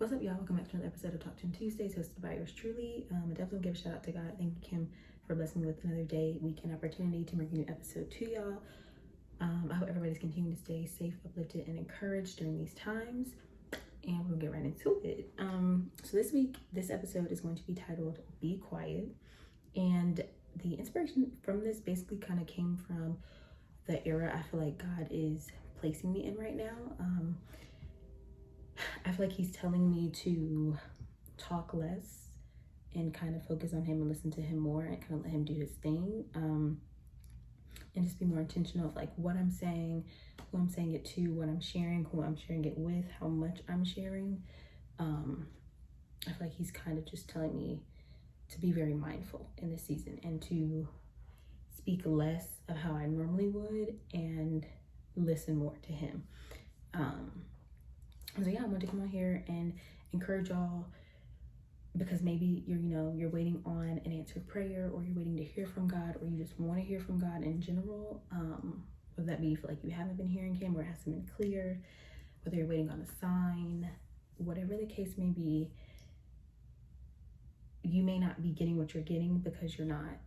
What's up, y'all? Welcome back to another episode of Talk to Him Tuesdays, hosted by yours truly. I definitely give a shout out to God. Thank Him for blessing me with another day, weekend opportunity to bring a new episode to y'all. I hope everybody's continuing to stay safe, uplifted, and encouraged during these times. And we'll get right into it. So this week, this episode is going to be titled Be Quiet. And the inspiration from this basically kind of came from the era I feel like God is placing me in right now. I feel like He's telling me to talk less and kind of focus on Him and listen to Him more and kind of let Him do His thing. And just be more intentional of like what I'm saying, who I'm saying it to, what I'm sharing, who I'm sharing it with, how much I'm sharing. I feel like He's kind of just telling me to be very mindful in this season and to speak less of how I normally would and listen more to Him. So yeah, I'm going to come on here and encourage y'all, because maybe you're waiting on an answered prayer, or you're waiting to hear from God, or you just want to hear from God in general. Whether that be you feel like you haven't been hearing Him or it hasn't been clear, whether you're waiting on a sign, whatever the case may be, you may not be getting what you're getting because you're not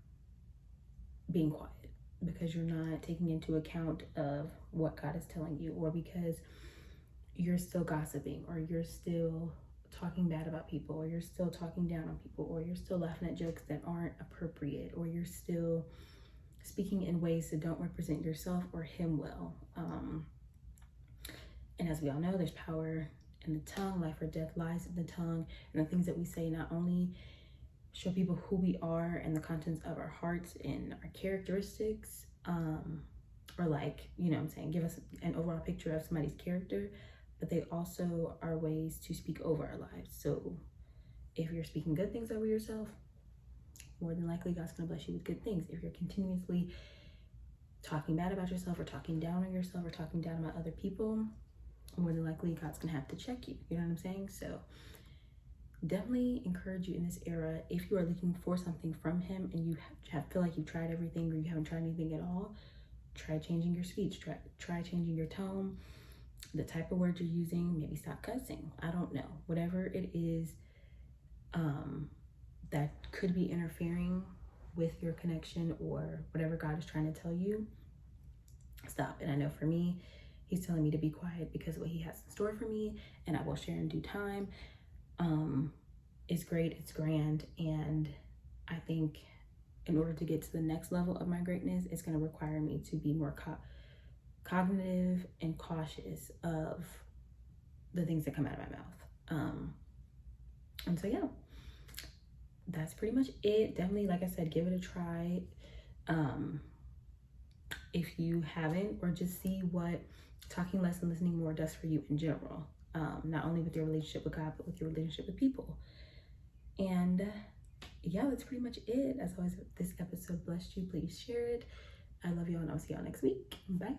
being quiet, because you're not taking into account of what God is telling you, or because you're still gossiping, or you're still talking bad about people, or you're still talking down on people, or you're still laughing at jokes that aren't appropriate, or you're still speaking in ways that don't represent yourself or Him well. And as we all know, there's power in the tongue. Life or death lies in the tongue, and the things that we say not only show people who we are and the contents of our hearts and our characteristics, or like, give us an overall picture of somebody's character, but they also are ways to speak over our lives. So if you're speaking good things over yourself, more than likely God's gonna bless you with good things. If you're continuously talking bad about yourself, or talking down on yourself, or talking down about other people, more than likely God's gonna have to check you. You know what I'm saying? So definitely encourage you in this era, if you are looking for something from Him and you feel like you've tried everything, or you haven't tried anything at all, try changing your speech, try changing your tone, the type of words you're using. Maybe stop cussing. I don't know. Whatever it is that could be interfering with your connection or whatever God is trying to tell you, stop. And I know for me, He's telling me to be quiet because of what He has in store for me, and I will share in due time. It's great, it's grand, and I think in order to get to the next level of my greatness, it's going to require me to be more cognitive and cautious of the things that come out of my mouth. And so yeah, that's pretty much it. Definitely, like I said, give it a try if you haven't, or just see what talking less and listening more does for you in general, not only with your relationship with God, but with your relationship with people. And yeah, that's pretty much it. As always, if this episode blessed you, please share it. I love y'all, and I'll see y'all next week. Bye.